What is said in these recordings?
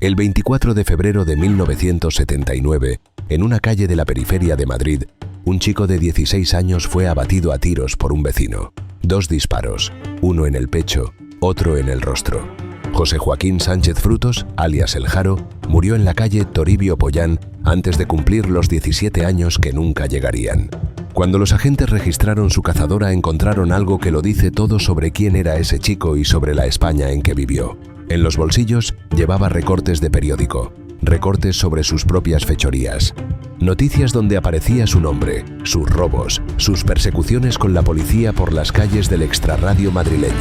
El 24 de febrero de 1979, en una calle de la periferia de Madrid, un chico de 16 años fue abatido a tiros por un vecino. 2 disparos, uno en el pecho, otro en el rostro. José Joaquín Sánchez Frutos, alias El Jaro, murió en la calle Toribio Pollán antes de cumplir los 17 años que nunca llegarían. Cuando los agentes registraron su cazadora, encontraron algo que lo dice todo sobre quién era ese chico y sobre la España en que vivió. En los bolsillos llevaba recortes de periódico, recortes sobre sus propias fechorías, noticias donde aparecía su nombre, sus robos, sus persecuciones con la policía por las calles del extrarradio madrileño.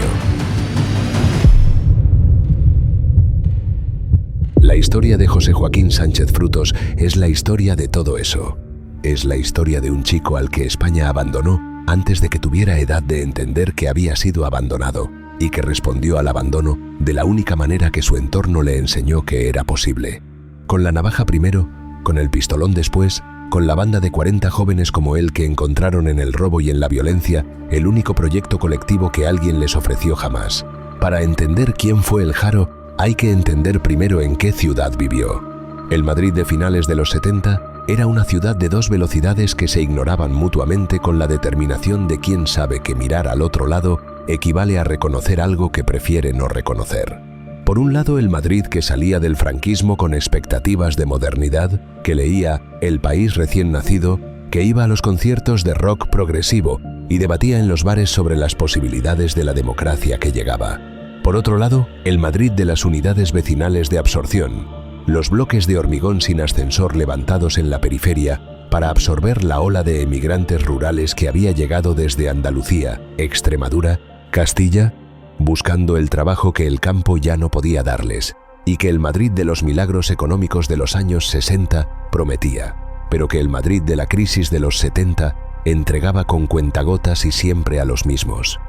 La historia de José Joaquín Sánchez Frutos es la historia de todo eso. Es la historia de un chico al que España abandonó antes de que tuviera edad de entender que había sido abandonado, y que respondió al abandono de la única manera que su entorno le enseñó que era posible. Con la navaja primero, con el pistolón después, con la banda de 40 jóvenes como él que encontraron en el robo y en la violencia el único proyecto colectivo que alguien les ofreció jamás. Para entender quién fue El Jaro, hay que entender primero en qué ciudad vivió. El Madrid de finales de los 70 era una ciudad de 2 velocidades que se ignoraban mutuamente con la determinación de quien sabe que mirar al otro lado equivale a reconocer algo que prefiere no reconocer. Por un lado, el Madrid que salía del franquismo con expectativas de modernidad, que leía El País recién nacido, que iba a los conciertos de rock progresivo y debatía en los bares sobre las posibilidades de la democracia que llegaba. Por otro lado, el Madrid de las unidades vecinales de absorción, los bloques de hormigón sin ascensor levantados en la periferia para absorber la ola de emigrantes rurales que había llegado desde Andalucía, Extremadura, Castilla, buscando el trabajo que el campo ya no podía darles, y que el Madrid de los milagros económicos de los años 60 prometía, pero que el Madrid de la crisis de los 70 entregaba con cuentagotas y siempre a los mismos.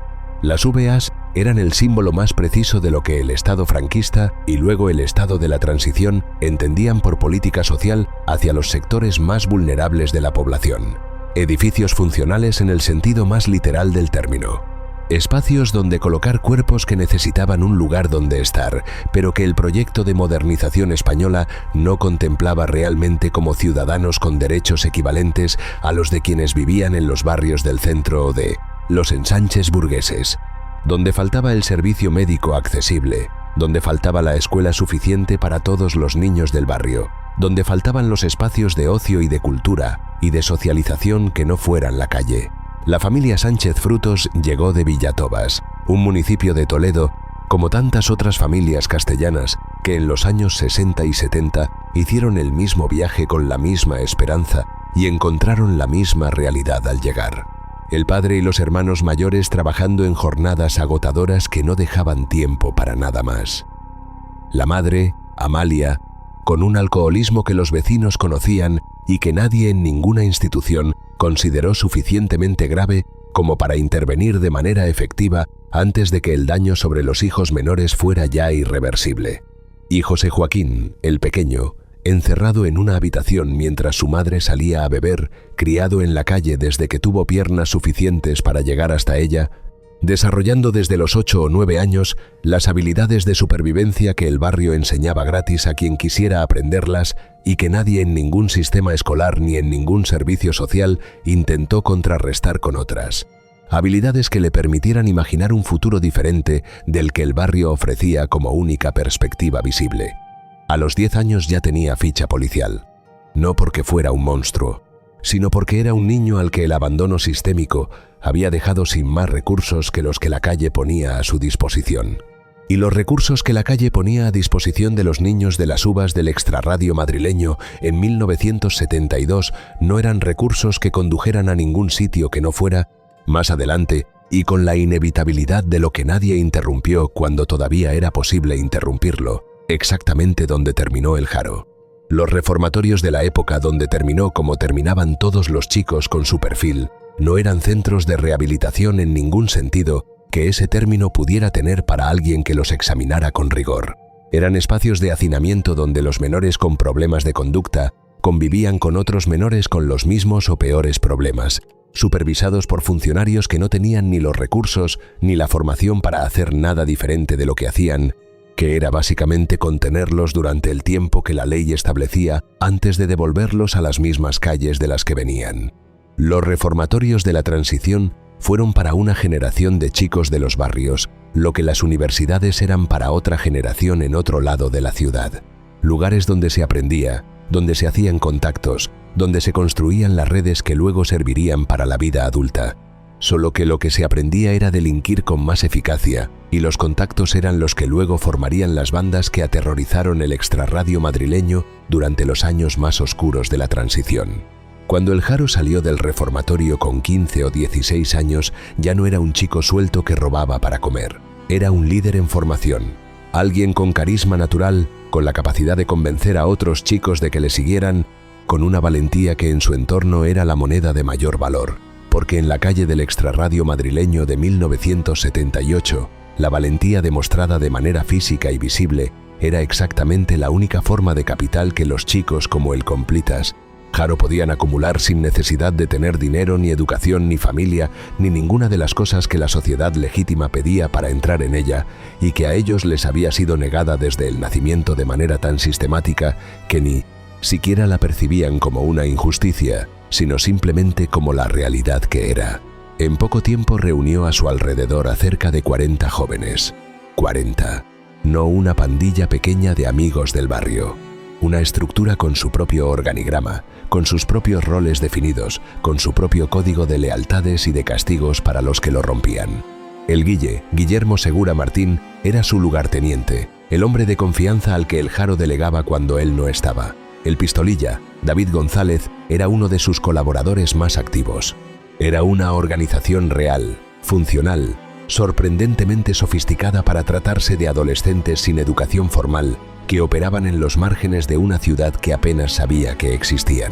Las VAs eran el símbolo más preciso de lo que el Estado franquista y luego el Estado de la transición entendían por política social hacia los sectores más vulnerables de la población. Edificios funcionales en el sentido más literal del término. Espacios donde colocar cuerpos que necesitaban un lugar donde estar, pero que el proyecto de modernización española no contemplaba realmente como ciudadanos con derechos equivalentes a los de quienes vivían en los barrios del centro o de los ensanches burgueses, donde faltaba el servicio médico accesible, donde faltaba la escuela suficiente para todos los niños del barrio, donde faltaban los espacios de ocio y de cultura y de socialización que no fueran la calle. La familia Sánchez Frutos llegó de Villatobas, un municipio de Toledo, como tantas otras familias castellanas que en los años 60 y 70 hicieron el mismo viaje con la misma esperanza y encontraron la misma realidad al llegar. El padre y los hermanos mayores trabajando en jornadas agotadoras que no dejaban tiempo para nada más. La madre, Amalia, con un alcoholismo que los vecinos conocían y que nadie en ninguna institución consideró suficientemente grave como para intervenir de manera efectiva antes de que el daño sobre los hijos menores fuera ya irreversible. Y José Joaquín, el pequeño, encerrado en una habitación mientras su madre salía a beber, criado en la calle desde que tuvo piernas suficientes para llegar hasta ella, desarrollando desde los 8 o 9 años las habilidades de supervivencia que el barrio enseñaba gratis a quien quisiera aprenderlas y que nadie en ningún sistema escolar ni en ningún servicio social intentó contrarrestar con otras. Habilidades que le permitieran imaginar un futuro diferente del que el barrio ofrecía como única perspectiva visible. A los 10 años ya tenía ficha policial, no porque fuera un monstruo, sino porque era un niño al que el abandono sistémico había dejado sin más recursos que los que la calle ponía a su disposición. Y los recursos que la calle ponía a disposición de los niños de las uvas del extrarradio madrileño en 1972 no eran recursos que condujeran a ningún sitio que no fuera, más adelante, y con la inevitabilidad de lo que nadie interrumpió cuando todavía era posible interrumpirlo, exactamente donde terminó El Jaro. Los reformatorios de la época donde terminó como terminaban todos los chicos con su perfil, no eran centros de rehabilitación en ningún sentido que ese término pudiera tener para alguien que los examinara con rigor. Eran espacios de hacinamiento donde los menores con problemas de conducta convivían con otros menores con los mismos o peores problemas, supervisados por funcionarios que no tenían ni los recursos ni la formación para hacer nada diferente de lo que hacían, que era básicamente contenerlos durante el tiempo que la ley establecía antes de devolverlos a las mismas calles de las que venían. Los reformatorios de la transición fueron para una generación de chicos de los barrios, lo que las universidades eran para otra generación en otro lado de la ciudad. Lugares donde se aprendía, donde se hacían contactos, donde se construían las redes que luego servirían para la vida adulta. Solo que lo que se aprendía era delinquir con más eficacia, y los contactos eran los que luego formarían las bandas que aterrorizaron el extrarradio madrileño durante los años más oscuros de la transición. Cuando el Jaro salió del reformatorio con 15 o 16 años, ya no era un chico suelto que robaba para comer. Era un líder en formación, alguien con carisma natural, con la capacidad de convencer a otros chicos de que le siguieran, con una valentía que en su entorno era la moneda de mayor valor, porque en la calle del extrarradio madrileño de 1978, la valentía demostrada de manera física y visible era exactamente la única forma de capital que los chicos como el Complitas Jaro podían acumular sin necesidad de tener dinero, ni educación, ni familia, ni ninguna de las cosas que la sociedad legítima pedía para entrar en ella y que a ellos les había sido negada desde el nacimiento de manera tan sistemática que ni siquiera la percibían como una injusticia, sino simplemente como la realidad que era. En poco tiempo reunió a su alrededor a cerca de 40 jóvenes. 40. No una pandilla pequeña de amigos del barrio. Una estructura con su propio organigrama, con sus propios roles definidos, con su propio código de lealtades y de castigos para los que lo rompían. El Guillermo Segura Martín, era su lugarteniente, el hombre de confianza al que el Jaro delegaba cuando él no estaba. El Pistolilla, David González, era uno de sus colaboradores más activos. Era una organización real, funcional, sorprendentemente sofisticada para tratarse de adolescentes sin educación formal que operaban en los márgenes de una ciudad que apenas sabía que existían.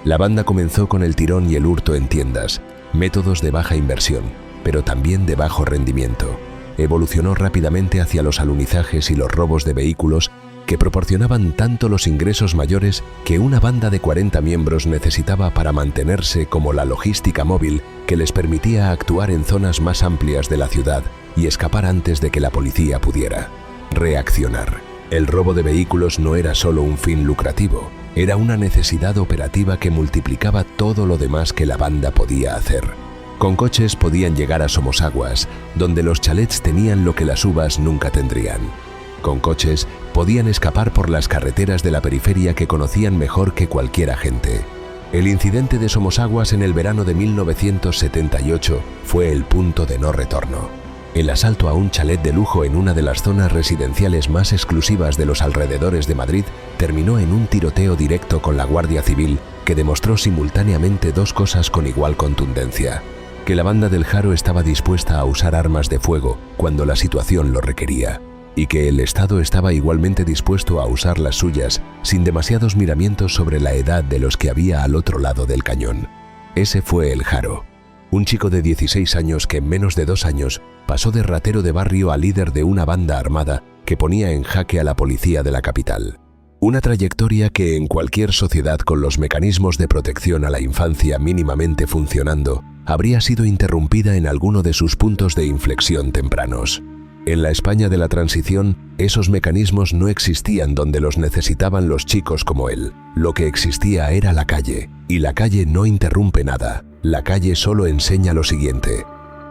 La banda comenzó con el tirón y el hurto en tiendas, métodos de baja inversión, pero también de bajo rendimiento. Evolucionó rápidamente hacia los alunizajes y los robos de vehículos que proporcionaban tanto los ingresos mayores que una banda de 40 miembros necesitaba para mantenerse, como la logística móvil que les permitía actuar en zonas más amplias de la ciudad y escapar antes de que la policía pudiera reaccionar. El robo de vehículos no era solo un fin lucrativo, era una necesidad operativa que multiplicaba todo lo demás que la banda podía hacer. Con coches podían llegar a Somosaguas, donde los chalets tenían lo que las uvas nunca tendrían. Con coches podían escapar por las carreteras de la periferia que conocían mejor que cualquier agente. El incidente de Somosaguas en el verano de 1978 fue el punto de no retorno. El asalto a un chalet de lujo en una de las zonas residenciales más exclusivas de los alrededores de Madrid terminó en un tiroteo directo con la Guardia Civil que demostró simultáneamente dos cosas con igual contundencia: que la banda del Jaro estaba dispuesta a usar armas de fuego cuando la situación lo requería, y que el Estado estaba igualmente dispuesto a usar las suyas sin demasiados miramientos sobre la edad de los que había al otro lado del cañón. Ese fue el Jaro. Un chico de 16 años que en menos de 2 años pasó de ratero de barrio a líder de una banda armada que ponía en jaque a la policía de la capital. Una trayectoria que en cualquier sociedad con los mecanismos de protección a la infancia mínimamente funcionando, habría sido interrumpida en alguno de sus puntos de inflexión tempranos. En la España de la transición, esos mecanismos no existían donde los necesitaban los chicos como él. Lo que existía era la calle, y la calle no interrumpe nada. La calle solo enseña lo siguiente.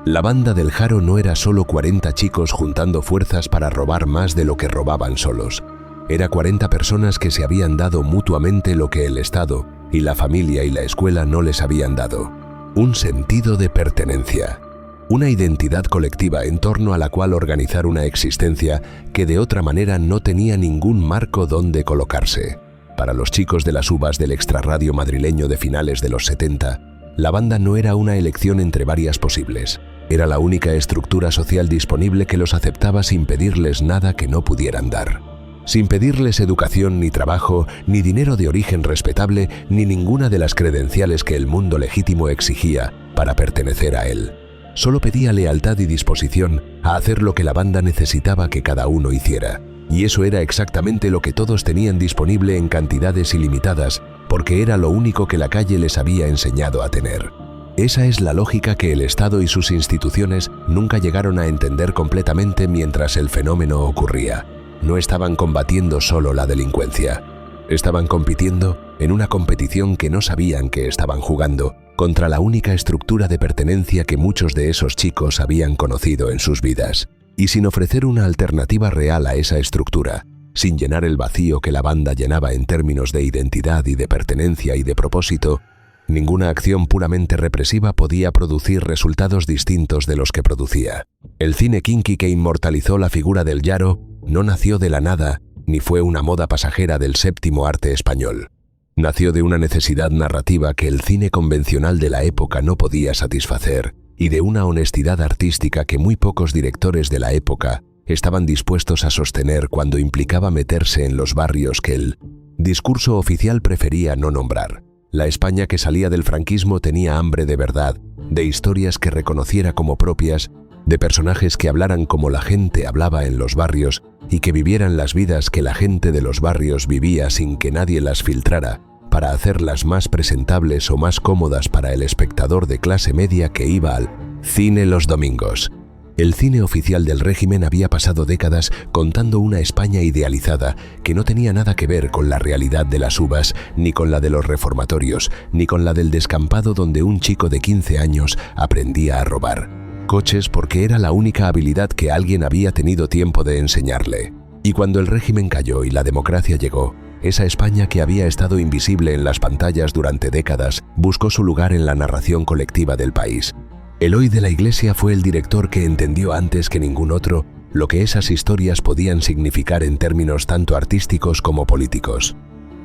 La banda del Jaro no era solo 40 chicos juntando fuerzas para robar más de lo que robaban solos. Era 40 personas que se habían dado mutuamente lo que el Estado y la familia y la escuela no les habían dado: un sentido de pertenencia, una identidad colectiva en torno a la cual organizar una existencia que de otra manera no tenía ningún marco donde colocarse. Para los chicos de las uvas del extrarradio madrileño de finales de los 70, la banda no era una elección entre varias posibles. Era la única estructura social disponible que los aceptaba sin pedirles nada que no pudieran dar. Sin pedirles educación, ni trabajo, ni dinero de origen respetable, ni ninguna de las credenciales que el mundo legítimo exigía para pertenecer a él. Solo pedía lealtad y disposición a hacer lo que la banda necesitaba que cada uno hiciera. Y eso era exactamente lo que todos tenían disponible en cantidades ilimitadas, porque era lo único que la calle les había enseñado a tener. Esa es la lógica que el Estado y sus instituciones nunca llegaron a entender completamente mientras el fenómeno ocurría. no estaban combatiendo solo la delincuencia. Estaban compitiendo en una competición que no sabían que estaban jugando contra la única estructura de pertenencia que muchos de esos chicos habían conocido en sus vidas. Y sin ofrecer una alternativa real a esa estructura, sin llenar el vacío que la banda llenaba en términos de identidad y de pertenencia y de propósito, ninguna acción puramente represiva podía producir resultados distintos de los que producía. El cine kinky que inmortalizó la figura del Yaro no nació de la nada ni fue una moda pasajera del séptimo arte español. Nació de una necesidad narrativa que el cine convencional de la época no podía satisfacer y de una honestidad artística que muy pocos directores de la época estaban dispuestos a sostener cuando implicaba meterse en los barrios que el discurso oficial prefería no nombrar. La España que salía del franquismo tenía hambre de verdad, de historias que reconociera como propias, de personajes que hablaran como la gente hablaba en los barrios y que vivieran las vidas que la gente de los barrios vivía sin que nadie las filtrara, para hacerlas más presentables o más cómodas para el espectador de clase media que iba al cine los domingos. El cine oficial del régimen había pasado décadas contando una España idealizada que no tenía nada que ver con la realidad de las uvas, ni con la de los reformatorios, ni con la del descampado donde un chico de 15 años aprendía a robar coches porque era la única habilidad que alguien había tenido tiempo de enseñarle. Y cuando el régimen cayó y la democracia llegó, esa España que había estado invisible en las pantallas durante décadas buscó su lugar en la narración colectiva del país. Eloy de la Iglesia fue el director que entendió antes que ningún otro lo que esas historias podían significar en términos tanto artísticos como políticos.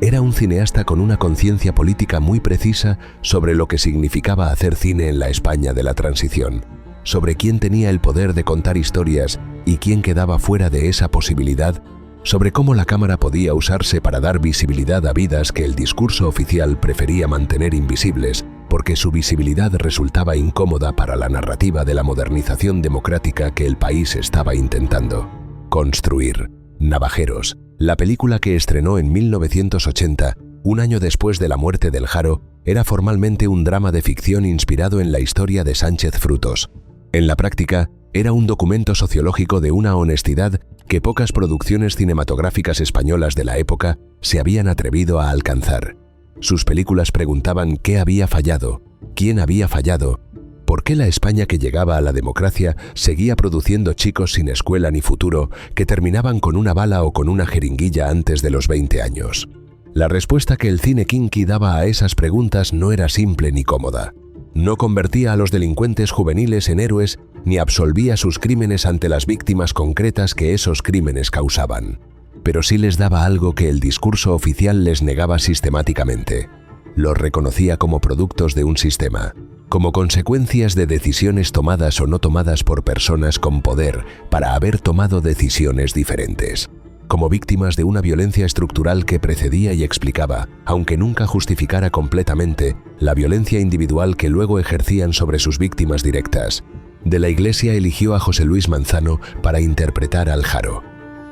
Era un cineasta con una conciencia política muy precisa sobre lo que significaba hacer cine en la España de la transición, sobre quién tenía el poder de contar historias y quién quedaba fuera de esa posibilidad, sobre cómo la cámara podía usarse para dar visibilidad a vidas que el discurso oficial prefería mantener invisibles porque su visibilidad resultaba incómoda para la narrativa de la modernización democrática que el país estaba intentando construir. Navajeros, la película que estrenó en 1980, un año después de la muerte del Jaro, era formalmente un drama de ficción inspirado en la historia de Sánchez Frutos. En la práctica, era un documento sociológico de una honestidad que pocas producciones cinematográficas españolas de la época se habían atrevido a alcanzar. Sus películas preguntaban qué había fallado, quién había fallado, por qué la España que llegaba a la democracia seguía produciendo chicos sin escuela ni futuro que terminaban con una bala o con una jeringuilla antes de los 20 años. La respuesta que el cine kinky daba a esas preguntas no era simple ni cómoda. No convertía a los delincuentes juveniles en héroes ni absolvía sus crímenes ante las víctimas concretas que esos crímenes causaban. Pero sí les daba algo que el discurso oficial les negaba sistemáticamente. Los reconocía como productos de un sistema, como consecuencias de decisiones tomadas o no tomadas por personas con poder para haber tomado decisiones diferentes, como víctimas de una violencia estructural que precedía y explicaba, aunque nunca justificara completamente, la violencia individual que luego ejercían sobre sus víctimas directas. De la Iglesia eligió a José Luis Manzano para interpretar al Jaro.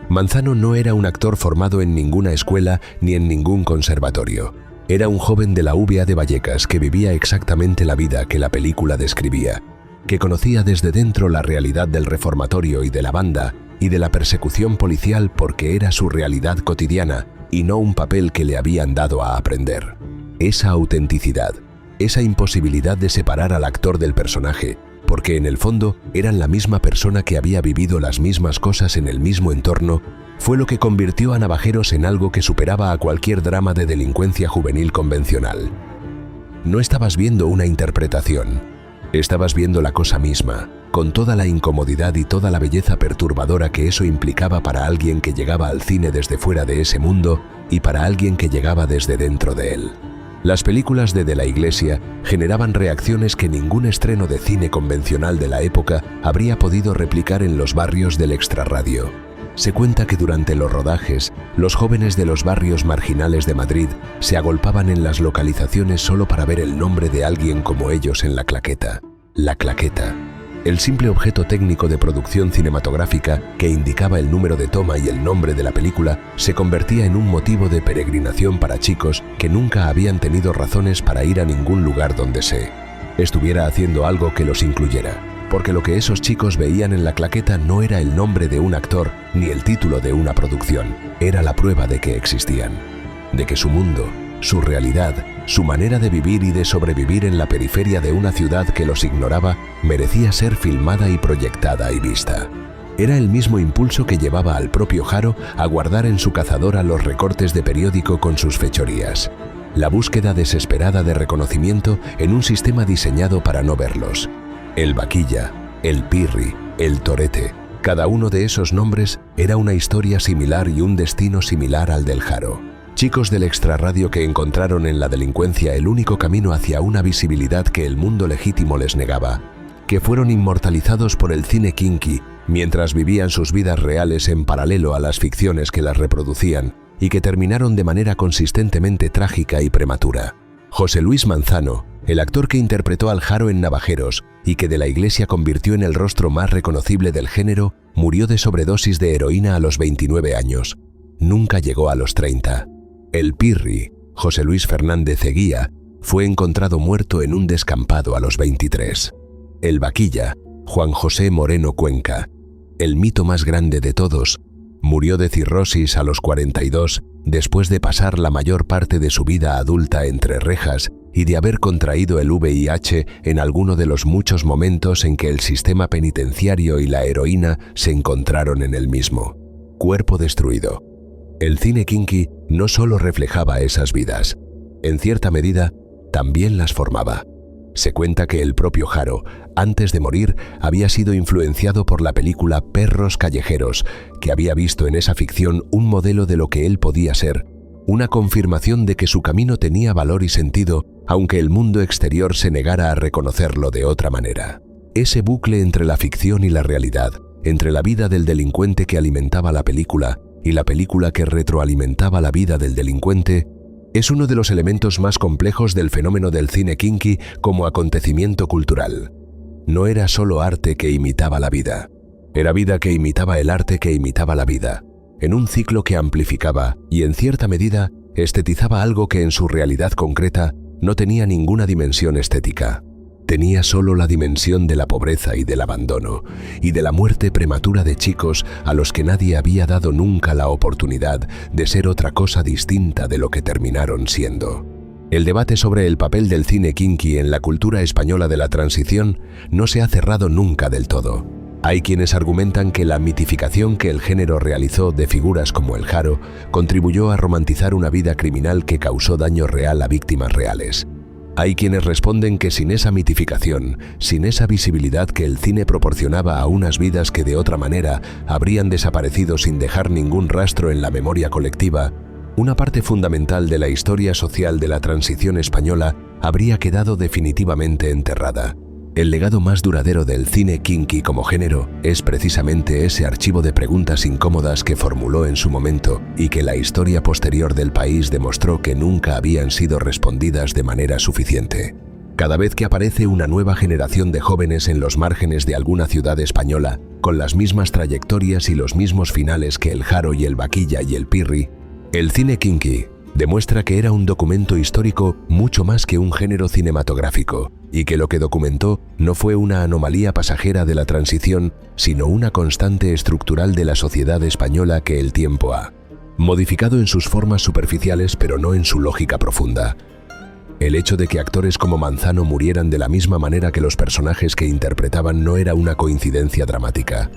Manzano no era un actor formado en ninguna escuela ni en ningún conservatorio. Era un joven de la UVA de Vallecas que vivía exactamente la vida que la película describía, que conocía desde dentro la realidad del reformatorio y de la banda y de la persecución policial porque era su realidad cotidiana y no un papel que le habían dado a aprender. Esa autenticidad, esa imposibilidad de separar al actor del personaje, porque en el fondo eran la misma persona que había vivido las mismas cosas en el mismo entorno, fue lo que convirtió a Navajeros en algo que superaba a cualquier drama de delincuencia juvenil convencional. No estabas viendo una interpretación, estabas viendo la cosa misma, con toda la incomodidad y toda la belleza perturbadora que eso implicaba para alguien que llegaba al cine desde fuera de ese mundo y para alguien que llegaba desde dentro de él. Las películas de la Iglesia generaban reacciones que ningún estreno de cine convencional de la época habría podido replicar en los barrios del extrarradio. Se cuenta que durante los rodajes, los jóvenes de los barrios marginales de Madrid se agolpaban en las localizaciones solo para ver el nombre de alguien como ellos en la claqueta. La claqueta, el simple objeto técnico de producción cinematográfica que indicaba el número de toma y el nombre de la película, se convertía en un motivo de peregrinación para chicos que nunca habían tenido razones para ir a ningún lugar donde se estuviera haciendo algo que los incluyera. porque lo que esos chicos veían en la claqueta no era el nombre de un actor ni el título de una producción, era la prueba de que existían, de que su mundo, su realidad, su manera de vivir y de sobrevivir en la periferia de una ciudad que los ignoraba, merecía ser filmada y proyectada y vista. Era el mismo impulso que llevaba al propio Haro a guardar en su cazadora los recortes de periódico con sus fechorías. La búsqueda desesperada de reconocimiento en un sistema diseñado para no verlos. El Vaquilla, el Pirri, el Torete, cada uno de esos nombres era una historia similar y un destino similar al del Haro. Chicos del extrarradio que encontraron en la delincuencia el único camino hacia una visibilidad que el mundo legítimo les negaba, que fueron inmortalizados por el cine kinky mientras vivían sus vidas reales en paralelo a las ficciones que las reproducían y que terminaron de manera consistentemente trágica y prematura. José Luis Manzano, el actor que interpretó al Haro en Navajeros y que de la Iglesia convirtió en el rostro más reconocible del género, murió de sobredosis de heroína a los 29 años. Nunca llegó a los 30. El Pirri, José Luis Fernández Eguía, fue encontrado muerto en un descampado a los 23. El Vaquilla, Juan José Moreno Cuenca, el mito más grande de todos, murió de cirrosis a los 42 después de pasar la mayor parte de su vida adulta entre rejas y de haber contraído el VIH en alguno de los muchos momentos en que el sistema penitenciario y la heroína se encontraron en el mismo. Cuerpo destruido. El cine kinky no solo reflejaba esas vidas, en cierta medida también las formaba. Se cuenta que el propio Haro, antes de morir, había sido influenciado por la película Perros Callejeros, que había visto en esa ficción un modelo de lo que él podía ser, una confirmación de que su camino tenía valor y sentido, aunque el mundo exterior se negara a reconocerlo de otra manera. Ese bucle entre la ficción y la realidad, entre la vida del delincuente que alimentaba la película y la película que retroalimentaba la vida del delincuente, es uno de los elementos más complejos del fenómeno del cine kinky como acontecimiento cultural. No era solo arte que imitaba la vida, era vida que imitaba el arte que imitaba la vida, en un ciclo que amplificaba y en cierta medida estetizaba algo que en su realidad concreta no tenía ninguna dimensión estética. Tenía solo la dimensión de la pobreza y del abandono, y de la muerte prematura de chicos a los que nadie había dado nunca la oportunidad de ser otra cosa distinta de lo que terminaron siendo. El debate sobre el papel del cine kinky en la cultura española de la transición no se ha cerrado nunca del todo. Hay quienes argumentan que la mitificación que el género realizó de figuras como el Haro contribuyó a romantizar una vida criminal que causó daño real a víctimas reales. Hay quienes responden que sin esa mitificación, sin esa visibilidad que el cine proporcionaba a unas vidas que de otra manera habrían desaparecido sin dejar ningún rastro en la memoria colectiva, una parte fundamental de la historia social de la transición española habría quedado definitivamente enterrada. El legado más duradero del cine kinky como género es precisamente ese archivo de preguntas incómodas que formuló en su momento y que la historia posterior del país demostró que nunca habían sido respondidas de manera suficiente. Cada vez que aparece una nueva generación de jóvenes en los márgenes de alguna ciudad española, con las mismas trayectorias y los mismos finales que el Haro y el Vaquilla y el Pirri, el cine kinky demuestra que era un documento histórico mucho más que un género cinematográfico, y que lo que documentó no fue una anomalía pasajera de la transición, sino una constante estructural de la sociedad española que el tiempo ha modificado en sus formas superficiales, pero no en su lógica profunda. El hecho de que actores como Manzano murieran de la misma manera que los personajes que interpretaban no era una coincidencia dramática.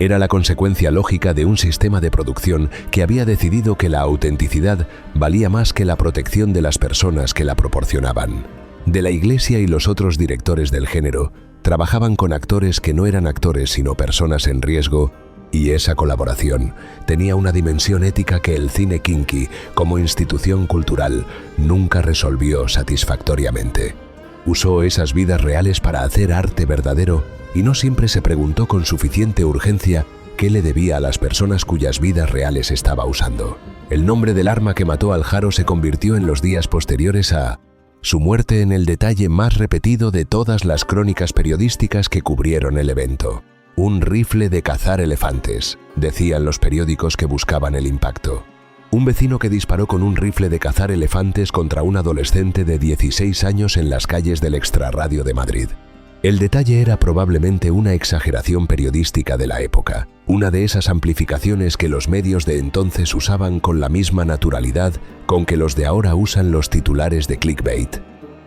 Era la consecuencia lógica de un sistema de producción que había decidido que la autenticidad valía más que la protección de las personas que la proporcionaban. De la Iglesia y los otros directores del género trabajaban con actores que no eran actores sino personas en riesgo, y esa colaboración tenía una dimensión ética que el cine kinky, como institución cultural, nunca resolvió satisfactoriamente. Usó esas vidas reales para hacer arte verdadero y no siempre se preguntó con suficiente urgencia qué le debía a las personas cuyas vidas reales estaba usando. El nombre del arma que mató al Haro se convirtió en los días posteriores a su muerte en el detalle más repetido de todas las crónicas periodísticas que cubrieron el evento. Un rifle de cazar elefantes, decían los periódicos que buscaban el impacto. Un vecino que disparó con un rifle de cazar elefantes contra un adolescente de 16 años en las calles del extrarradio de Madrid. El detalle era probablemente una exageración periodística de la época, una de esas amplificaciones que los medios de entonces usaban con la misma naturalidad con que los de ahora usan los titulares de clickbait.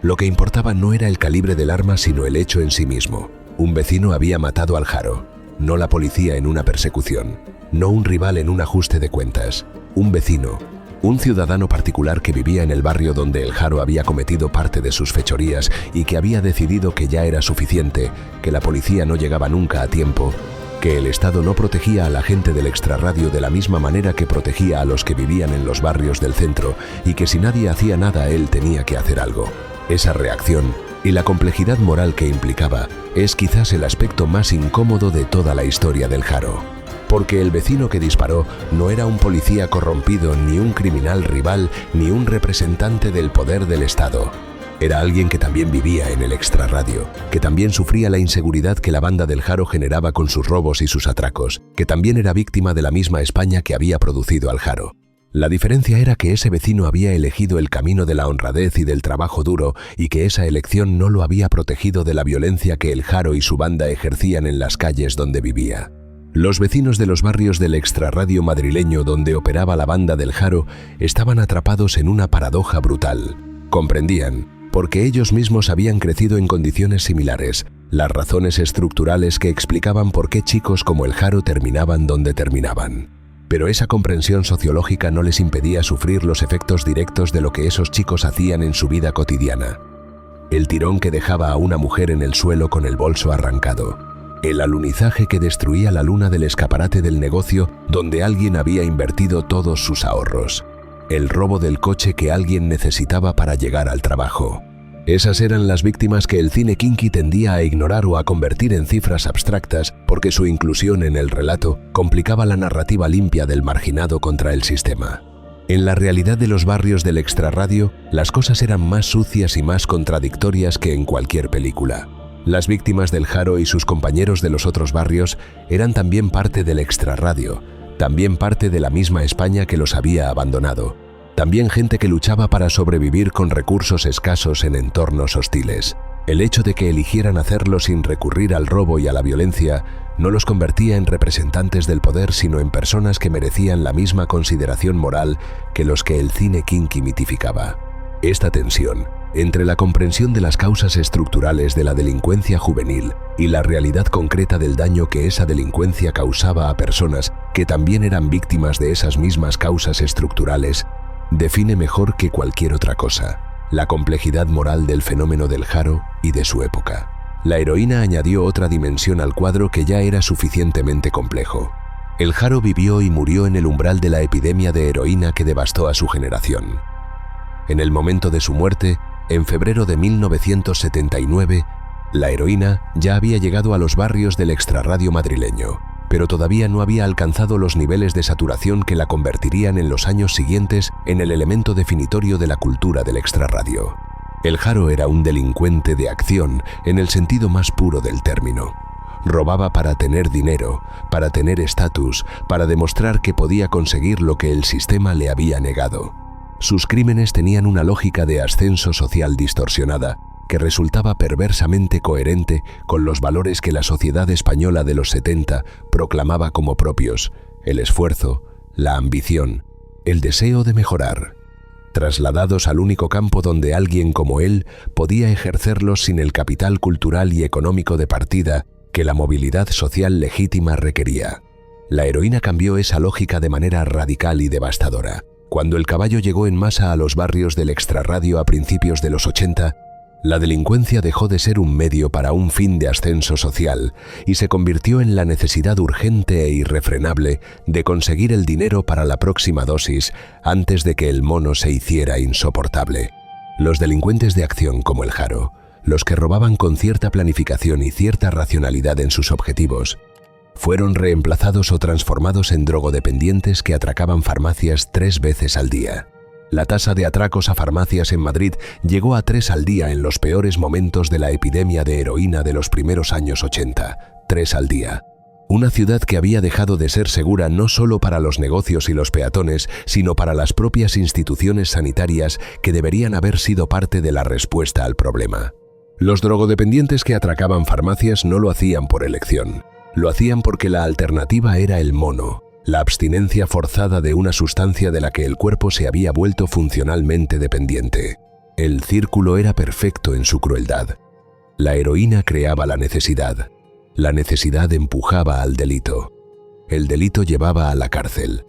Lo que importaba no era el calibre del arma, sino el hecho en sí mismo. Un vecino había matado al Haro, no la policía en una persecución, no un rival en un ajuste de cuentas. Un vecino, un ciudadano particular que vivía en el barrio donde el Haro había cometido parte de sus fechorías y que había decidido que ya era suficiente, que la policía no llegaba nunca a tiempo, que el Estado no protegía a la gente del extrarradio de la misma manera que protegía a los que vivían en los barrios del centro y que si nadie hacía nada él tenía que hacer algo. Esa reacción y la complejidad moral que implicaba es quizás el aspecto más incómodo de toda la historia del Haro. Porque el vecino que disparó no era un policía corrompido, ni un criminal rival, ni un representante del poder del Estado. Era alguien que también vivía en el extrarradio, que también sufría la inseguridad que la banda del Haro generaba con sus robos y sus atracos, que también era víctima de la misma España que había producido al Haro. La diferencia era que ese vecino había elegido el camino de la honradez y del trabajo duro y que esa elección no lo había protegido de la violencia que el Haro y su banda ejercían en las calles donde vivía. Los vecinos de los barrios del extrarradio madrileño donde operaba la banda del Haro estaban atrapados en una paradoja brutal. Comprendían, porque ellos mismos habían crecido en condiciones similares, las razones estructurales que explicaban por qué chicos como el Haro terminaban donde terminaban. Pero esa comprensión sociológica no les impedía sufrir los efectos directos de lo que esos chicos hacían en su vida cotidiana. El tirón que dejaba a una mujer en el suelo con el bolso arrancado. El alunizaje que destruía la luna del escaparate del negocio donde alguien había invertido todos sus ahorros. El robo del coche que alguien necesitaba para llegar al trabajo. Esas eran las víctimas que el cine kinky tendía a ignorar o a convertir en cifras abstractas porque su inclusión en el relato complicaba la narrativa limpia del marginado contra el sistema. En la realidad de los barrios del extrarradio, las cosas eran más sucias y más contradictorias que en cualquier película. Las víctimas del Haro y sus compañeros de los otros barrios eran también parte del extrarradio, también parte de la misma España que los había abandonado, también gente que luchaba para sobrevivir con recursos escasos en entornos hostiles. El hecho de que eligieran hacerlo sin recurrir al robo y a la violencia no los convertía en representantes del poder, sino en personas que merecían la misma consideración moral que los que el cine kinky mitificaba. Esta tensión entre la comprensión de las causas estructurales de la delincuencia juvenil y la realidad concreta del daño que esa delincuencia causaba a personas que también eran víctimas de esas mismas causas estructurales, define mejor que cualquier otra cosa la complejidad moral del fenómeno del Haro y de su época. La heroína añadió otra dimensión al cuadro que ya era suficientemente complejo. El Haro vivió y murió en el umbral de la epidemia de heroína que devastó a su generación. En el momento de su muerte, en febrero de 1979, la heroína ya había llegado a los barrios del extrarradio madrileño, pero todavía no había alcanzado los niveles de saturación que la convertirían en los años siguientes en el elemento definitorio de la cultura del extrarradio. El Haro era un delincuente de acción en el sentido más puro del término. Robaba para tener dinero, para tener estatus, para demostrar que podía conseguir lo que el sistema le había negado. Sus crímenes tenían una lógica de ascenso social distorsionada que resultaba perversamente coherente con los valores que la sociedad española de los 70 proclamaba como propios: el esfuerzo, la ambición, el deseo de mejorar, trasladados al único campo donde alguien como él podía ejercerlos sin el capital cultural y económico de partida que la movilidad social legítima requería. La heroína cambió esa lógica de manera radical y devastadora. Cuando el caballo llegó en masa a los barrios del extrarradio a principios de los 80, la delincuencia dejó de ser un medio para un fin de ascenso social y se convirtió en la necesidad urgente e irrefrenable de conseguir el dinero para la próxima dosis antes de que el mono se hiciera insoportable. Los delincuentes de acción como el Haro, los que robaban con cierta planificación y cierta racionalidad en sus objetivos, fueron reemplazados o transformados en drogodependientes que atracaban farmacias 3 veces al día. La tasa de atracos a farmacias en Madrid llegó a 3 al día en los peores momentos de la epidemia de heroína de los primeros años 80, 3 al día. Una ciudad que había dejado de ser segura no solo para los negocios y los peatones, sino para las propias instituciones sanitarias que deberían haber sido parte de la respuesta al problema. Los drogodependientes que atracaban farmacias no lo hacían por elección. Lo hacían porque la alternativa era el mono, la abstinencia forzada de una sustancia de la que el cuerpo se había vuelto funcionalmente dependiente. El círculo era perfecto en su crueldad. La heroína creaba la necesidad empujaba al delito. El delito llevaba a la cárcel.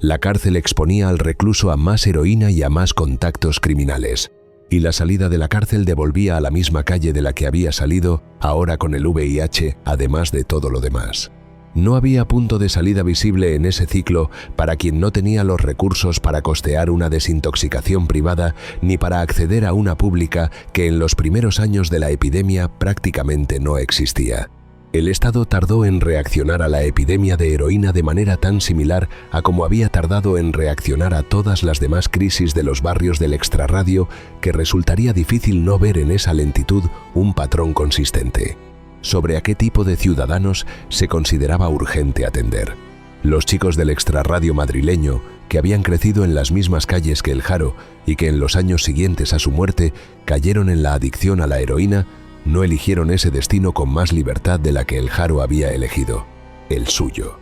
La cárcel exponía al recluso a más heroína y a más contactos criminales. Y la salida de la cárcel devolvía a la misma calle de la que había salido, ahora con el VIH, además de todo lo demás. No había punto de salida visible en ese ciclo para quien no tenía los recursos para costear una desintoxicación privada ni para acceder a una pública que en los primeros años de la epidemia prácticamente no existía. El Estado tardó en reaccionar a la epidemia de heroína de manera tan similar a como había tardado en reaccionar a todas las demás crisis de los barrios del extrarradio, que resultaría difícil no ver en esa lentitud un patrón consistente. Sobre a qué tipo de ciudadanos se consideraba urgente atender. Los chicos del extrarradio madrileño, que habían crecido en las mismas calles que el Haro y que en los años siguientes a su muerte cayeron en la adicción a la heroína, no eligieron ese destino con más libertad de la que el Haro había elegido, el suyo.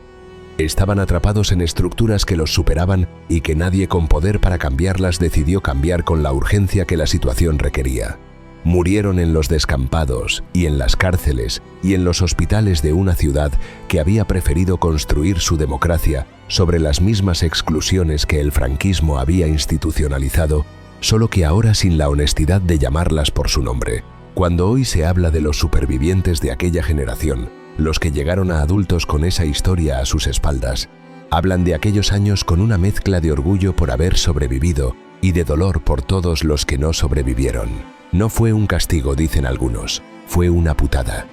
Estaban atrapados en estructuras que los superaban y que nadie con poder para cambiarlas decidió cambiar con la urgencia que la situación requería. Murieron en los descampados y en las cárceles y en los hospitales de una ciudad que había preferido construir su democracia sobre las mismas exclusiones que el franquismo había institucionalizado, solo que ahora sin la honestidad de llamarlas por su nombre. Cuando hoy se habla de los supervivientes de aquella generación, los que llegaron a adultos con esa historia a sus espaldas, hablan de aquellos años con una mezcla de orgullo por haber sobrevivido y de dolor por todos los que no sobrevivieron. No fue un castigo, dicen algunos, fue una putada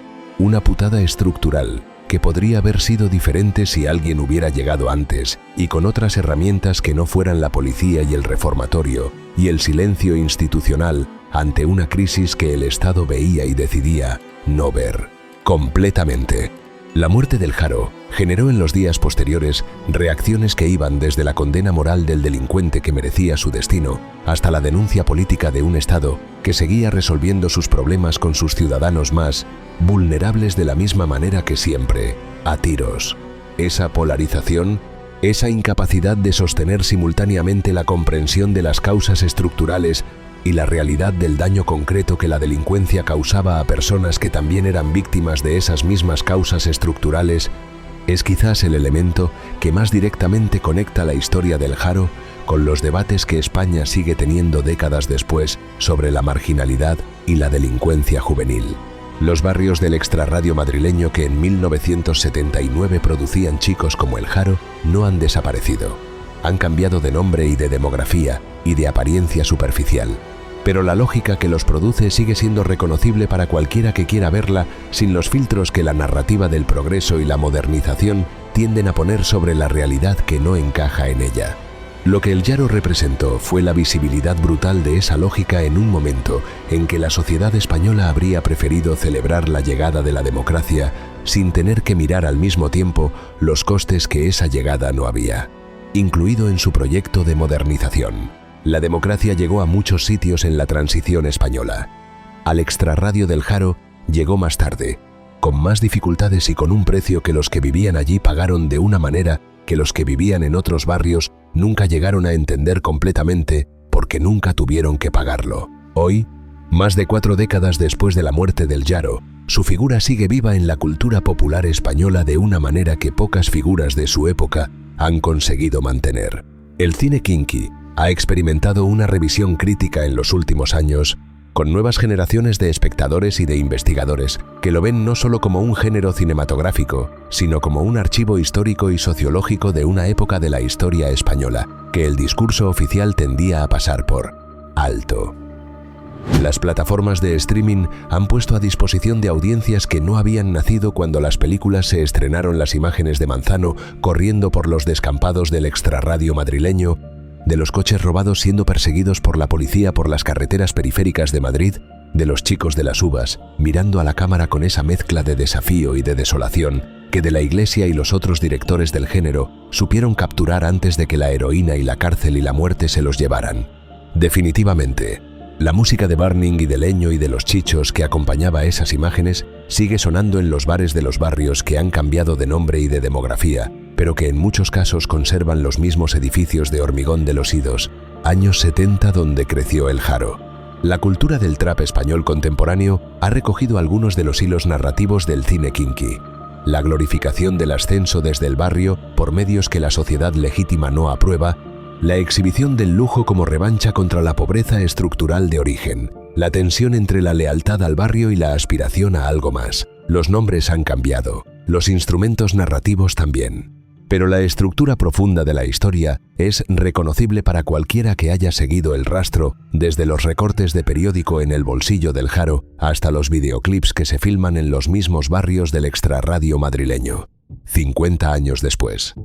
estructural que podría haber sido diferente si alguien hubiera llegado antes y con otras herramientas que no fueran la policía y el reformatorio y el silencio institucional ante una crisis que el Estado veía y decidía no ver completamente. La muerte del Haro generó en los días posteriores reacciones que iban desde la condena moral del delincuente que merecía su destino hasta la denuncia política de un Estado que seguía resolviendo sus problemas con sus ciudadanos más vulnerables de la misma manera que siempre, a tiros. Esa polarización, esa incapacidad de sostener simultáneamente la comprensión de las causas estructurales y la realidad del daño concreto que la delincuencia causaba a personas que también eran víctimas de esas mismas causas estructurales, es quizás el elemento que más directamente conecta la historia del Haro con los debates que España sigue teniendo décadas después sobre la marginalidad y la delincuencia juvenil. Los barrios del extrarradio madrileño que en 1979 producían chicos como el Haro no han desaparecido. Han cambiado de nombre y de demografía y de apariencia superficial. Pero la lógica que los produce sigue siendo reconocible para cualquiera que quiera verla sin los filtros que la narrativa del progreso y la modernización tienden a poner sobre la realidad que no encaja en ella. Lo que el Haro representó fue la visibilidad brutal de esa lógica en un momento en que la sociedad española habría preferido celebrar la llegada de la democracia sin tener que mirar al mismo tiempo los costes que esa llegada no había, incluido en su proyecto de modernización. La democracia llegó a muchos sitios en la transición española. Al extrarradio del Haro llegó más tarde, con más dificultades y con un precio que los que vivían allí pagaron de una manera que los que vivían en otros barrios nunca llegaron a entender completamente porque nunca tuvieron que pagarlo. Hoy, más de 4 décadas después de la muerte del Haro, su figura sigue viva en la cultura popular española de una manera que pocas figuras de su época han conseguido mantener. El cine kinky ha experimentado una revisión crítica en los últimos años, con nuevas generaciones de espectadores y de investigadores que lo ven no solo como un género cinematográfico, sino como un archivo histórico y sociológico de una época de la historia española, que el discurso oficial tendía a pasar por alto. Las plataformas de streaming han puesto a disposición de audiencias que no habían nacido cuando las películas se estrenaron las imágenes de Manzano corriendo por los descampados del extrarradio madrileño, de los coches robados siendo perseguidos por la policía por las carreteras periféricas de Madrid, de los chicos de las uvas mirando a la cámara con esa mezcla de desafío y de desolación que de la Iglesia y los otros directores del género supieron capturar antes de que la heroína y la cárcel y la muerte se los llevaran. Definitivamente, La música de Burning y de Leño y de Los Chichos que acompañaba esas imágenes sigue sonando en los bares de los barrios que han cambiado de nombre y de demografía, pero que en muchos casos conservan los mismos edificios de hormigón de Los Idos, años 70 donde creció el Haro. La cultura del trap español contemporáneo ha recogido algunos de los hilos narrativos del cine kinky. La glorificación del ascenso desde el barrio por medios que la sociedad legítima no aprueba, la exhibición del lujo como revancha contra la pobreza estructural de origen, la tensión entre la lealtad al barrio y la aspiración a algo más. Los nombres han cambiado, los instrumentos narrativos también. Pero la estructura profunda de la historia es reconocible para cualquiera que haya seguido el rastro, desde los recortes de periódico en el bolsillo del Haro hasta los videoclips que se filman en los mismos barrios del extrarradio madrileño. 50 años después.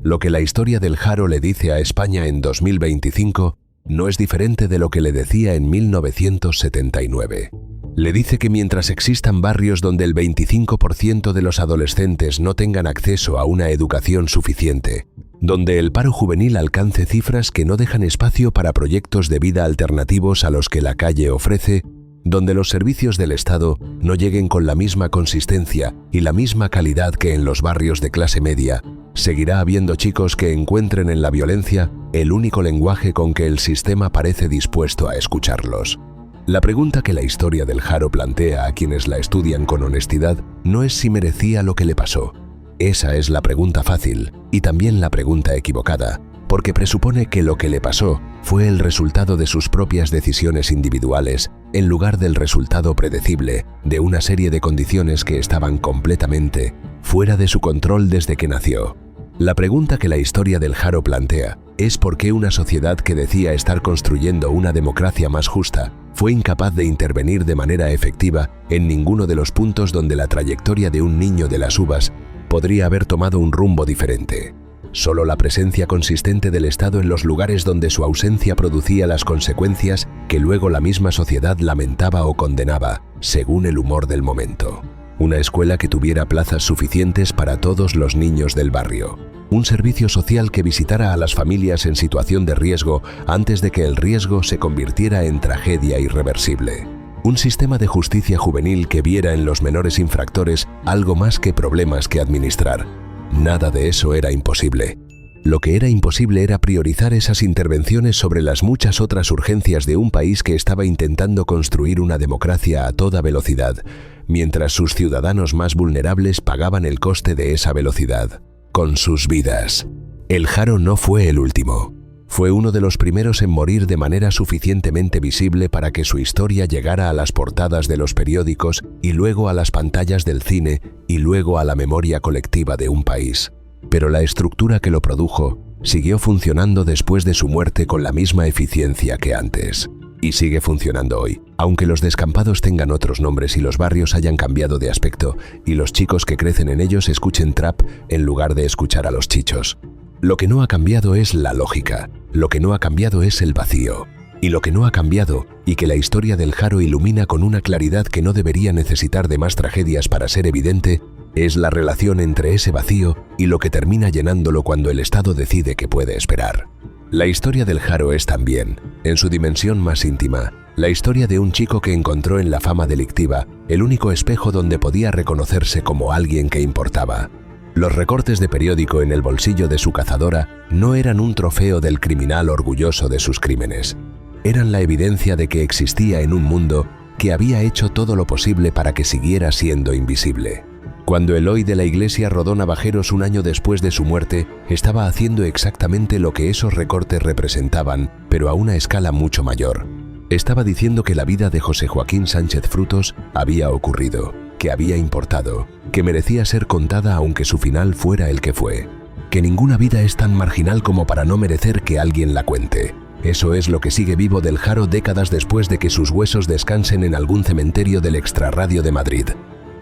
Lo que la historia del Haro le dice a España en 2025 no es diferente de lo que le decía en 1979. Le dice que mientras existan barrios donde el 25% de los adolescentes no tengan acceso a una educación suficiente, donde el paro juvenil alcance cifras que no dejan espacio para proyectos de vida alternativos a los que la calle ofrece, donde los servicios del Estado no lleguen con la misma consistencia y la misma calidad que en los barrios de clase media, seguirá habiendo chicos que encuentren en la violencia el único lenguaje con que el sistema parece dispuesto a escucharlos. La pregunta que la historia del Haro plantea a quienes la estudian con honestidad no es si merecía lo que le pasó. Esa es la pregunta fácil y también la pregunta equivocada, porque presupone que lo que le pasó fue el resultado de sus propias decisiones individuales en lugar del resultado predecible de una serie de condiciones que estaban completamente fuera de su control desde que nació. La pregunta que la historia del Haro plantea es por qué una sociedad que decía estar construyendo una democracia más justa fue incapaz de intervenir de manera efectiva en ninguno de los puntos donde la trayectoria de un niño de las uvas podría haber tomado un rumbo diferente. Solo la presencia consistente del Estado en los lugares donde su ausencia producía las consecuencias que luego la misma sociedad lamentaba o condenaba, según el humor del momento. Una escuela que tuviera plazas suficientes para todos los niños del barrio. Un servicio social que visitara a las familias en situación de riesgo antes de que el riesgo se convirtiera en tragedia irreversible. Un sistema de justicia juvenil que viera en los menores infractores algo más que problemas que administrar. Nada de eso era imposible. Lo que era imposible era priorizar esas intervenciones sobre las muchas otras urgencias de un país que estaba intentando construir una democracia a toda velocidad, mientras sus ciudadanos más vulnerables pagaban el coste de esa velocidad, con sus vidas. El Haro no fue el último. Fue uno de los primeros en morir de manera suficientemente visible para que su historia llegara a las portadas de los periódicos y luego a las pantallas del cine y luego a la memoria colectiva de un país. Pero la estructura que lo produjo siguió funcionando después de su muerte con la misma eficiencia que antes. Y sigue funcionando hoy, aunque los descampados tengan otros nombres y los barrios hayan cambiado de aspecto y los chicos que crecen en ellos escuchen trap en lugar de escuchar a los chichos. Lo que no ha cambiado es la lógica, lo que no ha cambiado es el vacío. Y lo que no ha cambiado, y que la historia del Haro ilumina con una claridad que no debería necesitar de más tragedias para ser evidente, es la relación entre ese vacío y lo que termina llenándolo cuando el Estado decide que puede esperar. La historia del Haro es también, en su dimensión más íntima, la historia de un chico que encontró en la fama delictiva el único espejo donde podía reconocerse como alguien que importaba. Los recortes de periódico en el bolsillo de su cazadora no eran un trofeo del criminal orgulloso de sus crímenes. Eran la evidencia de que existía en un mundo que había hecho todo lo posible para que siguiera siendo invisible. Cuando Eloy de la Iglesia rodó Navajeros un año después de su muerte, estaba haciendo exactamente lo que esos recortes representaban, pero a una escala mucho mayor. Estaba diciendo que la vida de José Joaquín Sánchez Frutos había ocurrido, que había importado, que merecía ser contada aunque su final fuera el que fue. Que ninguna vida es tan marginal como para no merecer que alguien la cuente. Eso es lo que sigue vivo del Haro décadas después de que sus huesos descansen en algún cementerio del extrarradio de Madrid.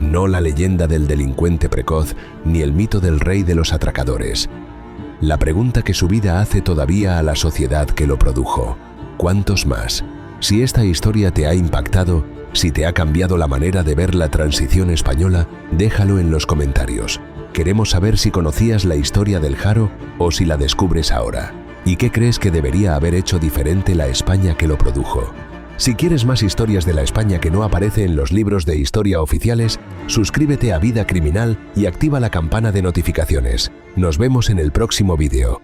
No la leyenda del delincuente precoz, ni el mito del rey de los atracadores. La pregunta que su vida hace todavía a la sociedad que lo produjo. ¿Cuántos más? Si esta historia te ha impactado, si te ha cambiado la manera de ver la transición española, déjalo en los comentarios. Queremos saber si conocías la historia del Haro o si la descubres ahora. ¿Y qué crees que debería haber hecho diferente la España que lo produjo? Si quieres más historias de la España que no aparece en los libros de historia oficiales, suscríbete a Vida Criminal y activa la campana de notificaciones. Nos vemos en el próximo vídeo.